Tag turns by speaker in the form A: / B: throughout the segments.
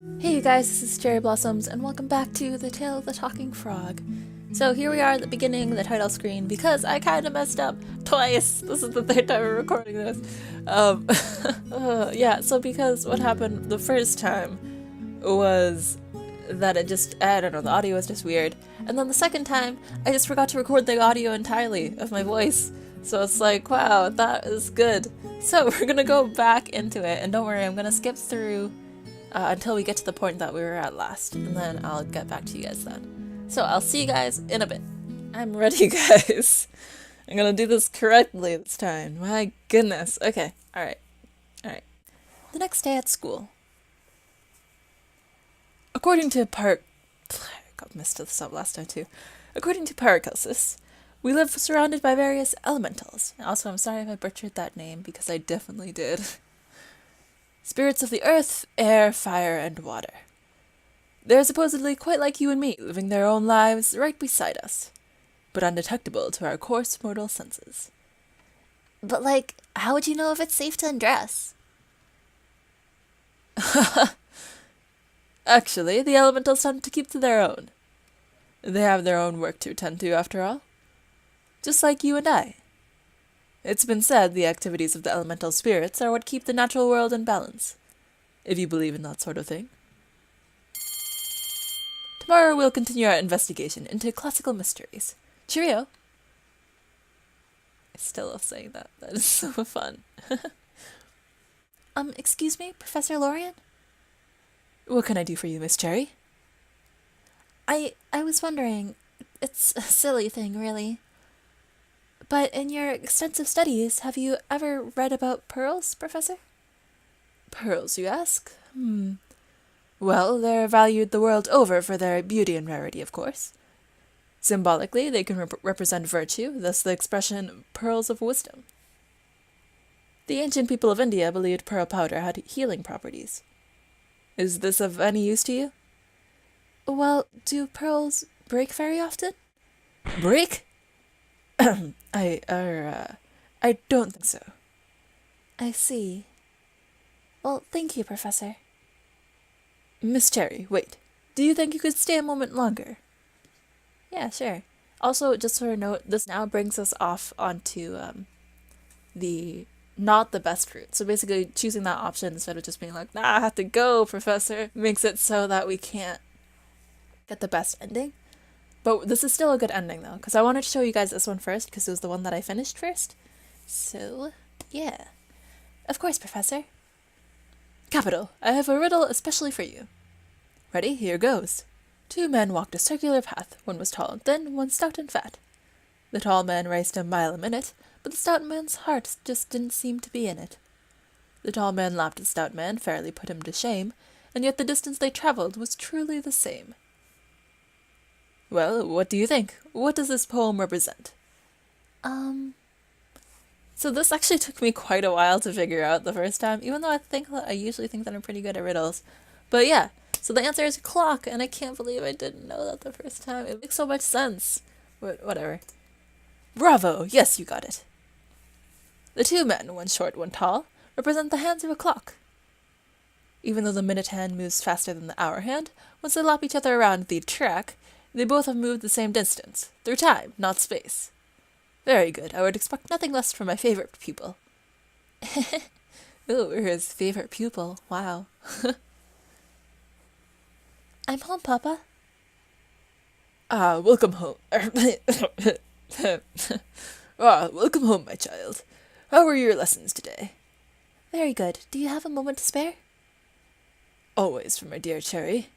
A: Hey you guys, this is Cherry Blossoms, and welcome back to The Tale of the Talking Frog. So here we are at the beginning of the title screen, because I kinda messed up twice. This is the third time we're recording this. Um, yeah, so because what happened the first time was that I don't know, the audio was just weird. And then the second time, I just forgot to record the audio entirely of my voice. So it's like, wow, that is good. So we're gonna go back into it, and don't worry, I'm gonna skip through until we get to the point that we were at last, and then I'll get back to you guys then. So I'll see you guys in a bit. I'm ready, guys. I'm gonna do this correctly this time. My goodness. Okay, alright. The next day at school. According to I got missed this up last time too. According to Paracelsus, we live surrounded by various elementals. Also, I'm sorry if I butchered that name, because I definitely did. Spirits of the earth, air, fire, and water. They're supposedly quite like you and me, living their own lives right beside us, but undetectable to our coarse mortal senses.
B: But, how would you know if it's safe to undress?
A: Actually, the elementals tend to keep to their own. They have their own work to attend to, after all. Just like you and I. It's been said the activities of the elemental spirits are what keep the natural world in balance, if you believe in that sort of thing. Tomorrow we'll continue our investigation into classical mysteries. Cheerio! I still love saying that. That is so fun.
B: Excuse me, Professor Lorian?
A: What can I do for you, Miss Cherry?
B: I was wondering, it's a silly thing, really. But in your extensive studies, have you ever read about pearls, Professor?
A: Pearls, you ask? Well, they're valued the world over for their beauty and rarity, of course. Symbolically, they can represent virtue, thus the expression pearls of wisdom. The ancient people of India believed pearl powder had healing properties. Is this of any use to you?
B: Well, do pearls break very often?
A: Break? I don't think so.
B: I see. Well, thank you, Professor.
A: Miss Cherry, wait. Do you think you could stay a moment longer? Yeah, sure. Also, just for a note, this now brings us off onto the not the best route. So basically, choosing that option instead of just being like, nah, I have to go, Professor, makes it so that we can't get the best ending. But this is still a good ending, though, because I wanted to show you guys this one first, because it was the one that I finished first. So, yeah.
B: Of course, Professor.
A: Capital. I have a riddle especially for you. Ready? Here goes. 2 men walked a circular path. One was tall and thin, one stout and fat. The tall man raced a mile a minute, but the stout man's heart just didn't seem to be in it. The tall man laughed at the stout man, fairly put him to shame, and yet the distance they travelled was truly the same. Well, what do you think? What does this poem represent? So this actually took me quite a while to figure out the first time, even though I usually think that I'm pretty good at riddles. But yeah, so the answer is clock, and I can't believe I didn't know that the first time. It makes so much sense. But whatever. Bravo! Yes, you got it. The 2 men, one short, one tall, represent the hands of a clock. Even though the minute hand moves faster than the hour hand, once they lap each other around the track, they both have moved the same distance, through time, not space. Very good. I would expect nothing less from my favorite pupil. Ooh, we're his favorite pupil. Wow.
B: I'm home, Papa.
A: Welcome home. Welcome home, my child. How were your lessons today?
B: Very good. Do you have a moment to spare?
A: Always, for my dear Cherry.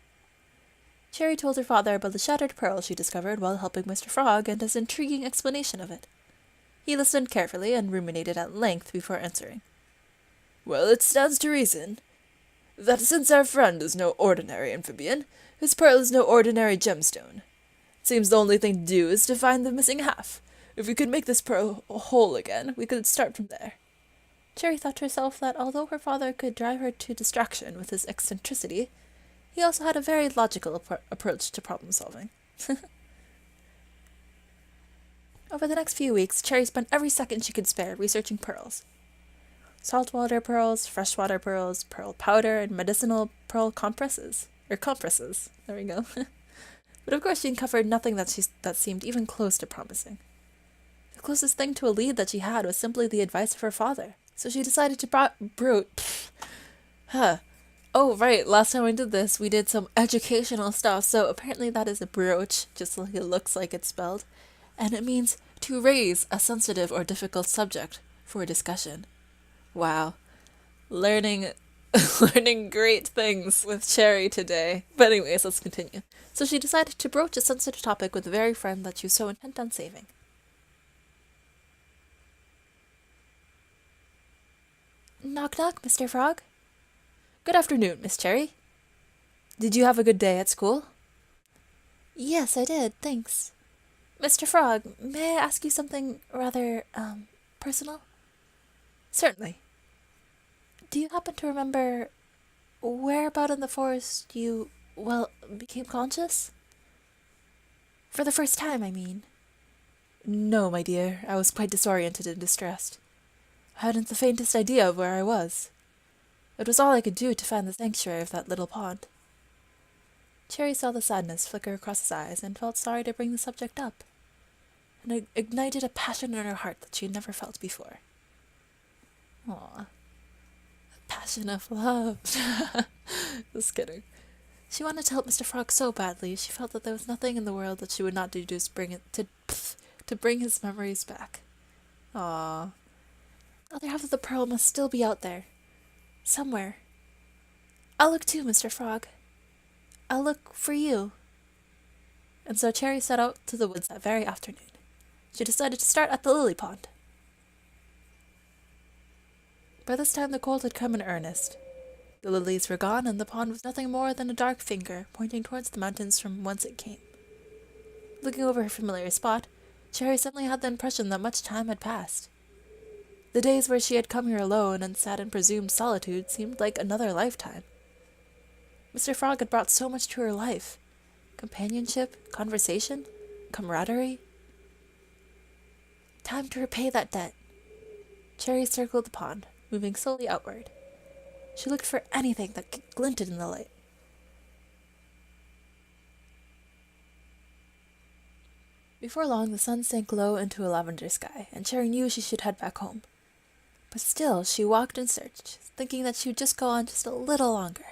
A: Cherry told her father about the shattered pearl she discovered while helping Mr. Frog and his intriguing explanation of it. He listened carefully and ruminated at length before answering. Well, it stands to reason that since our friend is no ordinary amphibian, his pearl is no ordinary gemstone. It seems the only thing to do is to find the missing half. If we could make this pearl whole again, we could start from there. Cherry thought to herself that although her father could drive her to distraction with his eccentricity, he also had a very logical approach to problem solving. Over the next few weeks, Cherry spent every second she could spare researching pearls. saltwater pearls, freshwater pearls, pearl powder, and medicinal pearl compresses. Or compresses. There we go. But of course she uncovered nothing that seemed even close to promising. The closest thing to a lead that she had was simply the advice of her father. So she decided to Oh, right, last time we did this, we did some educational stuff, so apparently that is a brooch, just like it looks like it's spelled. And it means to raise a sensitive or difficult subject for discussion. Wow. Learning learning great things with Cherry today. But anyways, let's continue. So she decided to broach a sensitive topic with the very friend that she was so intent on saving.
B: Knock knock, Mr. Frog.
A: Good afternoon, Miss Cherry. Did you have a good day at school?
B: Yes, I did, thanks. Mr. Frog, may I ask you something rather, personal?
A: Certainly.
B: Do you happen to remember whereabout in the forest you, became conscious? For the first time, I mean.
A: No, my dear, I was quite disoriented and distressed. I hadn't the faintest idea of where I was. It was all I could do to find the sanctuary of that little pond. Cherry saw the sadness flicker across his eyes and felt sorry to bring the subject up, and it ignited a passion in her heart that she had never felt before. Aw. A passion of love. Just kidding. She wanted to help Mr. Frog so badly, she felt that there was nothing in the world that she would not do to bring his memories back. Aw.
B: The other half of the pearl must still be out there. Somewhere. I'll look too, Mr. Frog. I'll look for you.
A: And so Cherry set out to the woods that very afternoon. She decided to start at the lily pond. By this time the cold had come in earnest. The lilies were gone, and the pond was nothing more than a dark finger pointing towards the mountains from whence it came. Looking over her familiar spot, Cherry suddenly had the impression that much time had passed. The days where she had come here alone and sat in presumed solitude seemed like another lifetime. Mr. Frog had brought so much to her life. Companionship, conversation, camaraderie. Time to repay that debt. Cherry circled the pond, moving slowly outward. She looked for anything that glinted in the light. Before long, the sun sank low into a lavender sky, and Cherry knew she should head back home. But still, she walked and searched, thinking that she would just go on just a little longer.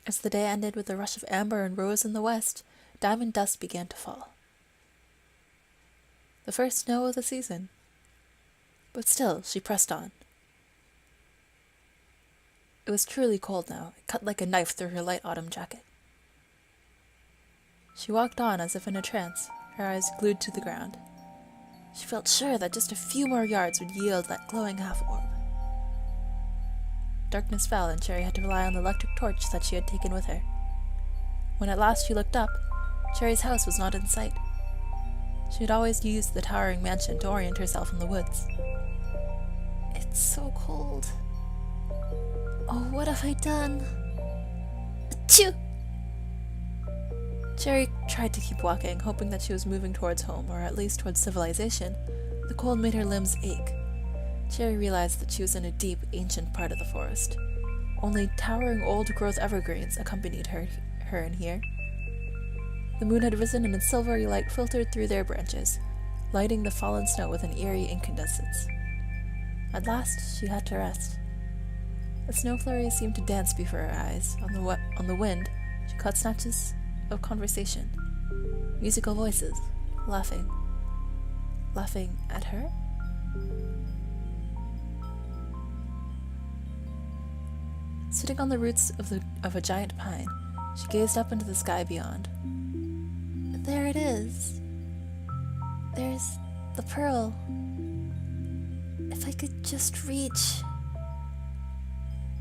A: As the day ended with a rush of amber and rose in the west, diamond dust began to fall. The first snow of the season. But still, she pressed on. It was truly cold now. It cut like a knife through her light autumn jacket. She walked on as if in a trance, her eyes glued to the ground. She felt sure that just a few more yards would yield that glowing half-orb. Darkness fell, and Cherry had to rely on the electric torch that she had taken with her. When at last she looked up, Cherry's house was not in sight. She had always used the towering mansion to orient herself in the woods.
B: It's so cold. Oh, what have I done? Achoo!
A: Cherry tried to keep walking, hoping that she was moving towards home, or at least towards civilization. The cold made her limbs ache. Cherry realized that she was in a deep, ancient part of the forest. Only towering old-growth evergreens accompanied her in here. The moon had risen, and its silvery light filtered through their branches, lighting the fallen snow with an eerie incandescence. At last, she had to rest. The snow flurries seemed to dance before her eyes. On the wind, she caught snatches of conversation, musical voices, laughing. Laughing at her? Sitting on the roots of a giant pine, she gazed up into the sky beyond.
B: There it is. There's the pearl. If I could just reach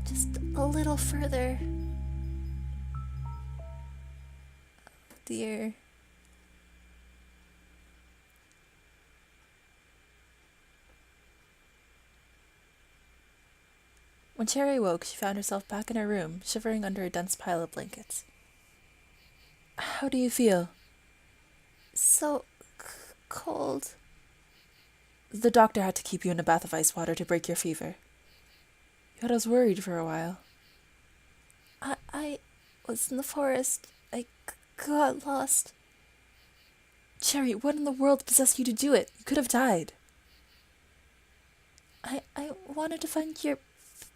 B: just a little further.
A: Dear. When Cherry woke, she found herself back in her room, shivering under a dense pile of blankets. How do you feel?
B: So cold.
A: The doctor had to keep you in a bath of ice water to break your fever. You had us worried for a while.
B: I was in the forest. I got lost.
A: Cherry, what in the world possessed you to do it? You could have died.
B: I wanted to find your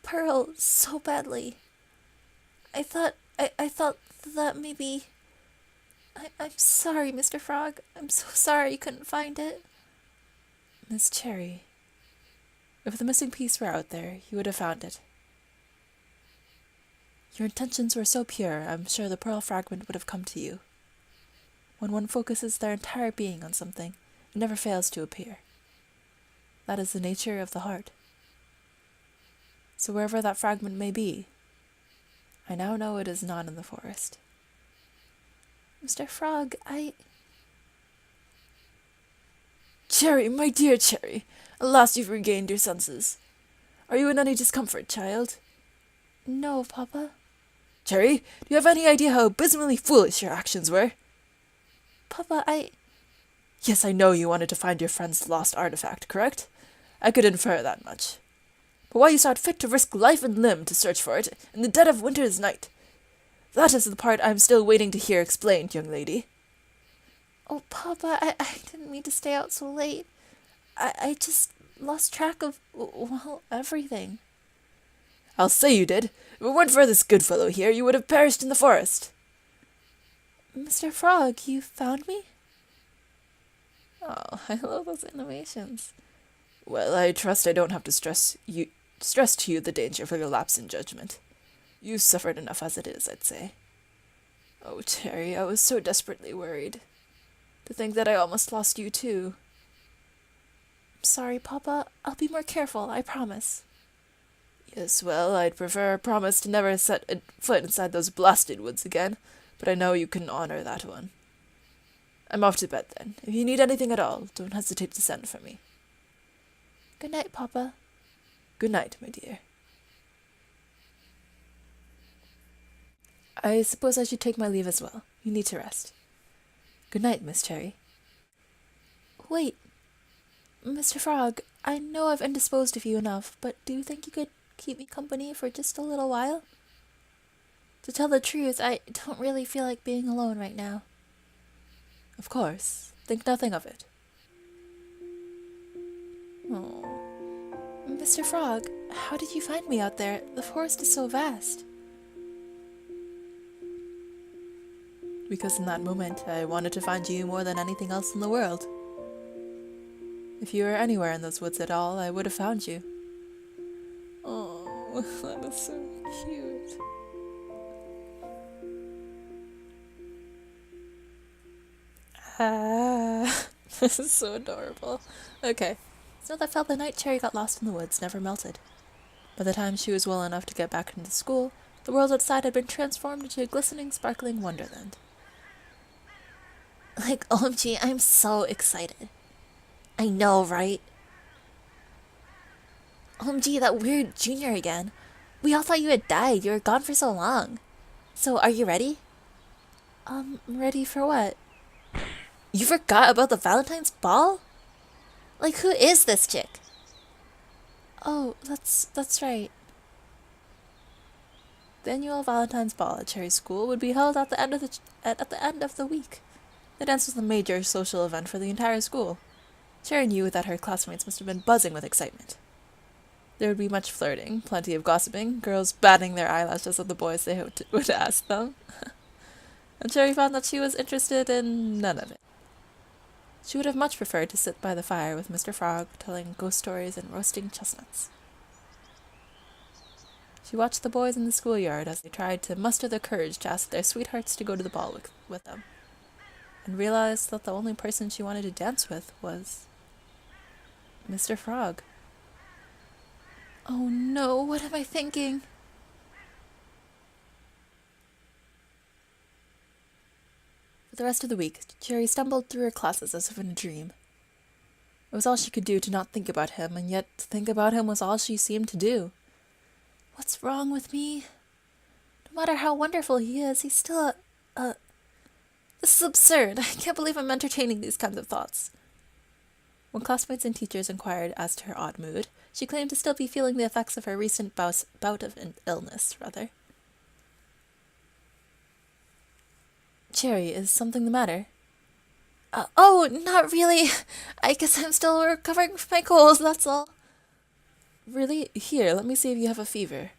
B: pearl so badly. I thought that maybe... I'm sorry, Mr. Frog. I'm so sorry you couldn't find it.
A: Miss Cherry, if the missing piece were out there, you would have found it. Your intentions were so pure, I'm sure the pearl fragment would have come to you. When one focuses their entire being on something, it never fails to appear. That is the nature of the heart. So wherever that fragment may be, I now know it is not in the forest.
B: Mr. Frog,
A: Cherry, my dear Cherry, at last you've regained your senses. Are you in any discomfort, child?
B: No, Papa.
A: Cherry, do you have any idea how abysmally foolish your actions were?
B: Papa,
A: Yes, I know you wanted to find your friend's lost artifact, correct? I could infer that much. But why you saw it fit to risk life and limb to search for it in the dead of winter's night? That is the part I'm still waiting to hear explained, young lady.
B: Oh, Papa, I didn't mean to stay out so late. I just lost track of, well, everything.
A: I'll say you did. If it weren't for this good fellow here, you would have perished in the forest.
B: Mr. Frog, you found me?
A: Oh, I love those animations. Well, I trust I don't have to stress to you the danger for your lapse in judgment. You've suffered enough as it is, I'd say. Oh, Cherry, I was so desperately worried. To think that I almost lost you, too.
B: I'm sorry, Papa. I'll be more careful, I promise.
A: Yes, well, I'd prefer a promise to never set a foot inside those blasted woods again, but I know you can honor that one. I'm off to bed, then. If you need anything at all, don't hesitate to send for me.
B: Good night, Papa.
A: Good night, my dear. I suppose I should take my leave as well. You need to rest. Good night, Miss Cherry.
B: Wait. Mr. Frog, I know I've indisposed of you enough, but do you think you could keep me company for just a little while? To tell the truth, I don't really feel like being alone right now.
A: Of course. Think nothing of it.
B: Oh. Mr. Frog, how did you find me out there? The forest is so vast.
A: Because in that moment, I wanted to find you more than anything else in the world. If you were anywhere in those woods at all, I would have found you. Oh, that is so cute. This is so adorable. Okay, so that fell the night Cherry got lost in the woods never melted. By the time she was well enough to get back into school, the world outside had been transformed into a glistening, sparkling wonderland.
B: Like, OMG, I'm so excited. I know, right? OMG, that weird junior again. We all thought you had died. You were gone for so long. So, are you ready?
A: Ready for what?
B: You forgot about the Valentine's ball? Like, who is this chick?
A: Oh, that's right. The annual Valentine's Ball at Cherry School would be held at the end of the week. The dance was a major social event for the entire school. Cherry knew that her classmates must have been buzzing with excitement. There would be much flirting, plenty of gossiping, girls batting their eyelashes at the boys they would ask them. And Cherry found that she was interested in none of it. She would have much preferred to sit by the fire with Mr. Frog, telling ghost stories and roasting chestnuts. She watched the boys in the schoolyard as they tried to muster the courage to ask their sweethearts to go to the ball with them, and realized that the only person she wanted to dance with was Mr. Frog.
B: Oh no, what am I thinking?
A: For the rest of the week, Cherry stumbled through her classes as if in a dream. It was all she could do to not think about him, and yet to think about him was all she seemed to do.
B: What's wrong with me? No matter how wonderful he is, he's still This is absurd. I can't believe I'm entertaining these kinds of thoughts.
A: When classmates and teachers inquired as to her odd mood, she claimed to still be feeling the effects of her recent bout of illness, rather. Cherry, is something the matter?
B: Oh, not really. I guess I'm still recovering from my cold, that's all.
A: Really? Here, let me see if you have a fever.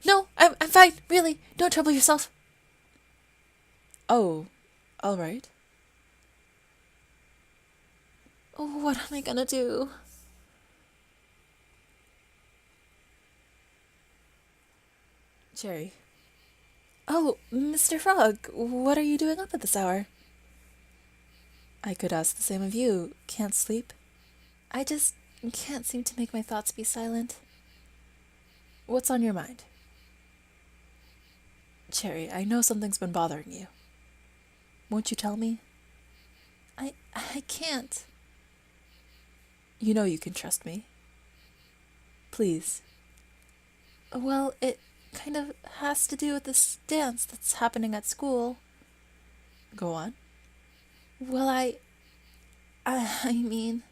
B: No, I'm fine, really. Don't trouble yourself.
A: Oh, all right.
B: Oh, what am I gonna do?
A: Cherry.
B: Oh, Mr. Frog, what are you doing up at this hour?
A: I could ask the same of you. Can't sleep?
B: I just can't seem to make my thoughts be silent.
A: What's on your mind? Cherry, I know something's been bothering you. Won't you tell me?
B: I can't.
A: You know you can trust me. Please.
B: Well, it kind of has to do with this dance that's happening at school.
A: Go on.
B: Well, I mean,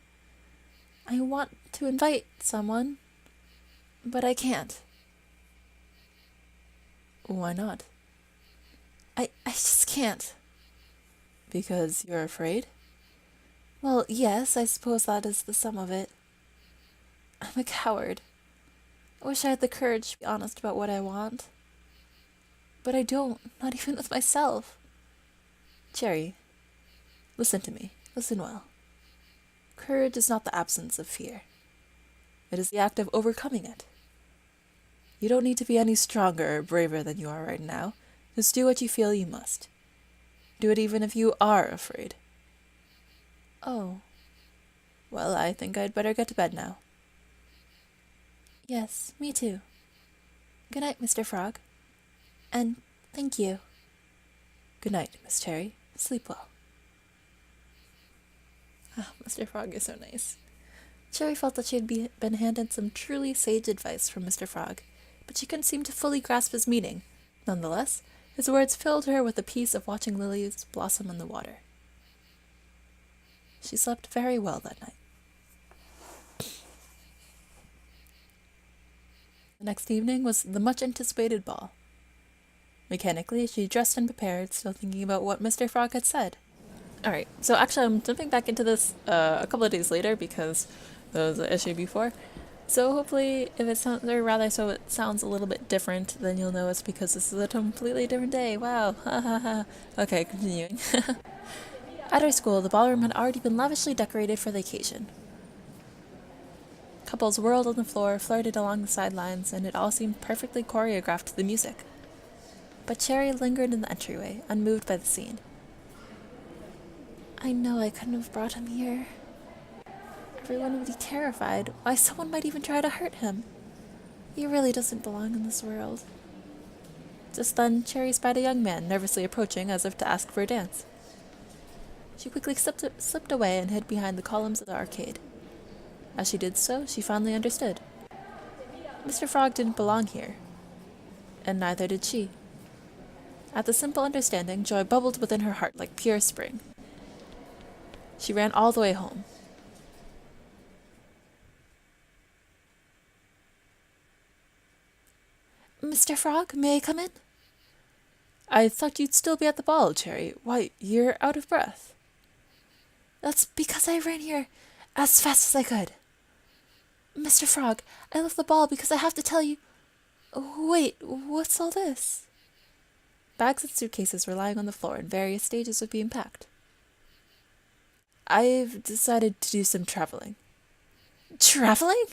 B: I want to invite someone, but I can't.
A: Why not?
B: I just can't.
A: Because you're afraid?
B: Well, yes, I suppose that is the sum of it. I'm a coward. I wish I had the courage to be honest about what I want. But I don't, not even with myself.
A: Cherry, listen to me. Listen well. Courage is not the absence of fear. It is the act of overcoming it. You don't need to be any stronger or braver than you are right now. Just do what you feel you must. Do it even if you are afraid.
B: Oh.
A: Well, I think I'd better get to bed now.
B: Yes, me too. Good night, Mr. Frog. And thank you.
A: Good night, Miss Cherry. Sleep well.
B: Mr. Frog is so nice. Cherry felt that she had been handed some truly sage advice from Mr. Frog, but she couldn't seem to fully grasp his meaning. Nonetheless, his words filled her with the peace of watching lilies blossom in the water. She slept very well that night. The next evening was the much-anticipated ball. Mechanically, she dressed and prepared, still thinking about what Mr. Frog had said. Alright, so actually I'm jumping back into this a couple of days later because there was an issue before. So hopefully, if it sounds, or rather so it sounds a little bit different, then you'll know it's because this is a completely different day. Wow, ha ha ha. Okay, continuing. At our school, the ballroom had already been lavishly decorated for the occasion. Couples whirled on the floor, flirted along the sidelines, and it all seemed perfectly choreographed to the music. But Cherry lingered in the entryway, unmoved by the scene. I know I couldn't have brought him here. Everyone would be terrified. Why, someone might even try to hurt him. He really doesn't belong in this world. Just then, Cherry spied a young man nervously approaching as if to ask for a dance. She quickly slipped away and hid behind the columns of the arcade. As she did so, she finally understood. Mr. Frog didn't belong here, and neither did she. At the simple understanding, joy bubbled within her heart like pure spring. She ran all the way home. Mr. Frog, may I come in? I thought you'd still be at the ball, Cherry. Why, you're out of breath. That's because I ran here as fast as I could. Mr. Frog, I left the ball because I have to tell you... Wait, what's all this? Bags and suitcases were lying on the floor in various stages of being packed. I've decided to do some traveling. Traveling?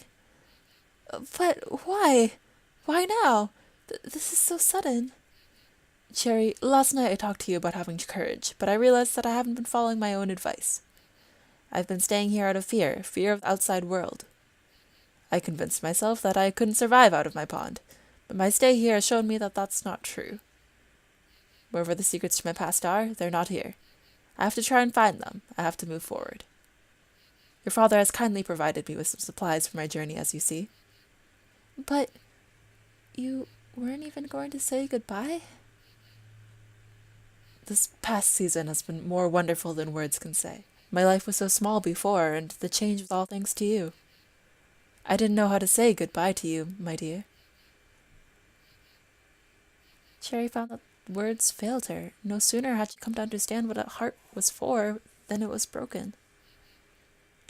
B: But why? Why now? This is so sudden. Cherry, last night I talked to you about having courage, but I realized that I haven't been following my own advice. I've been staying here out of fear of the outside world. I convinced myself that I couldn't survive out of my pond, but my stay here has shown me that that's not true. Wherever the secrets to my past are, they're not here. I have to try and find them. I have to move forward. Your father has kindly provided me with some supplies for my journey, as you see. But you weren't even going to say goodbye? This past season has been more wonderful than words can say.
A: My life was so small before, and the change was all thanks to you. I didn't know how to say goodbye to you, my dear. Cherry found that words failed her. No sooner had she come to understand what a heart was for than it was broken.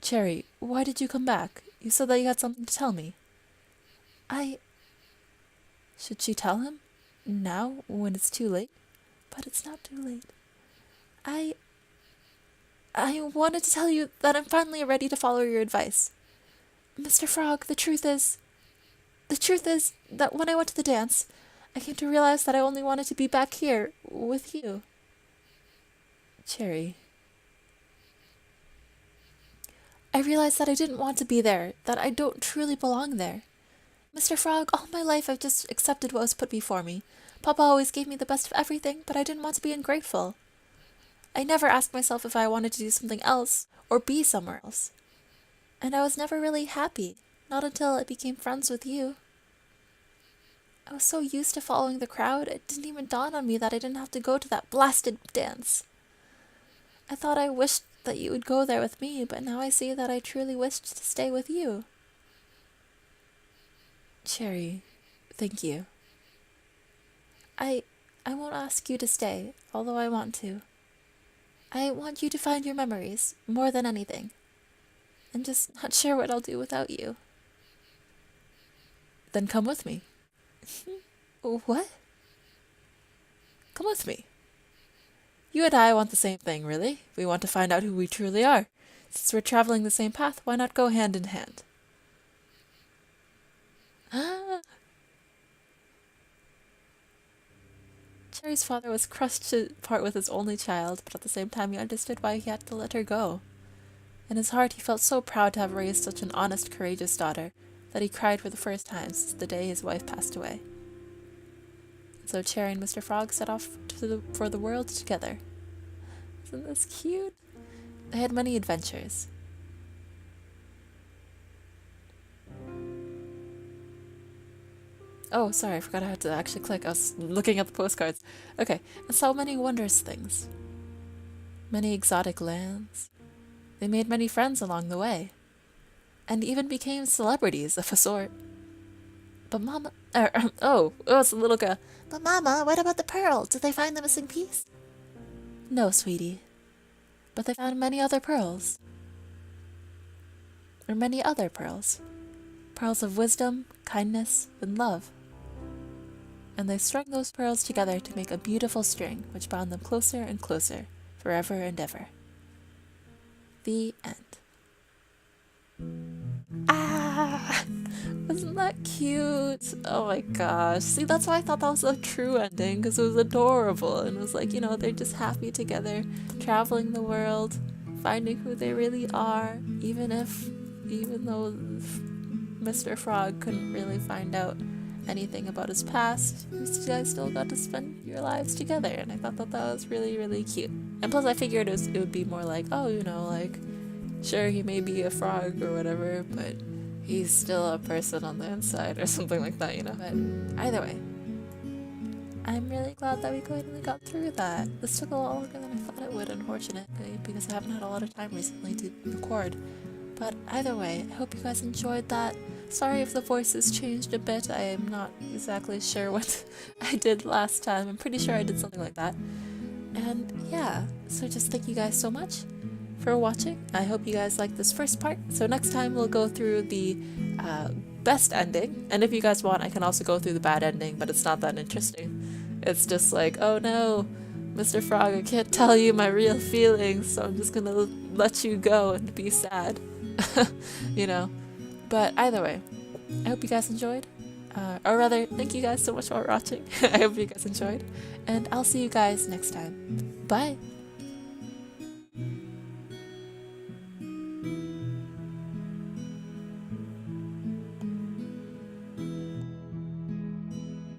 A: Cherry, why did you come back? You said that you had something to tell me. Should she tell him? Now, when it's too late? But it's not too late. I wanted to tell you that I'm finally ready to follow your advice. Mr. Frog, the truth is that when I went to the dance, I came to realize that I only wanted to be back here with you. Cherry. I realized that I didn't want to be there, that I don't truly belong there. Mr. Frog, all my life I've just accepted what was put before me. Papa always gave me the best of everything, but I didn't want to be ungrateful. I never asked myself if I wanted to do something else or be somewhere else. And I was never really happy, not until I became friends with you. I was so used to following the crowd, it didn't even dawn on me that I didn't have to go to that blasted dance. I thought I wished that you would go there with me, but now I see that I truly wished to stay with you. Cherry, thank you. I won't ask you to stay, although I want to. I want you to find your memories, more than anything. I'm just not sure what I'll do without you. Then come with me. What? Come with me. You and I want the same thing, really. We want to find out who we truly are. Since we're traveling the same path, why not go hand in hand? Cherry's father was crushed to part with his only child, but at the same time he understood why he had to let her go. In his heart he felt so proud to have raised such an honest, courageous daughter, that he cried for the first time since the day his wife passed away. So Cherry and Mr. Frog set off for the world together. Isn't this cute? They had many adventures. Oh, sorry, I forgot I had to actually click. I was looking at the postcards. Okay, and saw many wondrous things. Many exotic lands. They made many friends along the way. And even became celebrities of a sort. But Mama... it's a little girl. But Mama, what about the pearl? Did they find the missing piece? No, sweetie. But they found many other pearls. Or many other pearls. Pearls of wisdom, kindness, and love. And they strung those pearls together to make a beautiful string, which bound them closer and closer, forever and ever. The end. Isn't that cute? Oh my gosh. See, that's why I thought that was a true ending, because it was adorable. And it was like, they're just happy together, traveling the world, finding who they really are, even though Mr. Frog couldn't really find out anything about his past, you guys still got to spend your lives together. And I thought that was really, really cute. And plus I figured it would be more like, sure, he may be a frog or whatever, but he's still a person on the inside or something like that, But either way, I'm really glad that we finally got through that. This took a lot longer than I thought it would, unfortunately, because I haven't had a lot of time recently to record. But either way, I hope you guys enjoyed that. Sorry if the voices changed a bit. I am not exactly sure what I did last time. I'm pretty sure I did something like that. And yeah, so just thank you guys so much for watching. I hope you guys liked this first part. So next time we'll go through the best ending. And if you guys want, I can also go through the bad ending, but it's not that interesting. It's just like, oh no, Mr. Frog, I can't tell you my real feelings, so I'm just gonna let you go and be sad. But either way, I hope you guys enjoyed. Or rather, thank you guys so much for watching. I hope you guys enjoyed. And I'll see you guys next time. Bye!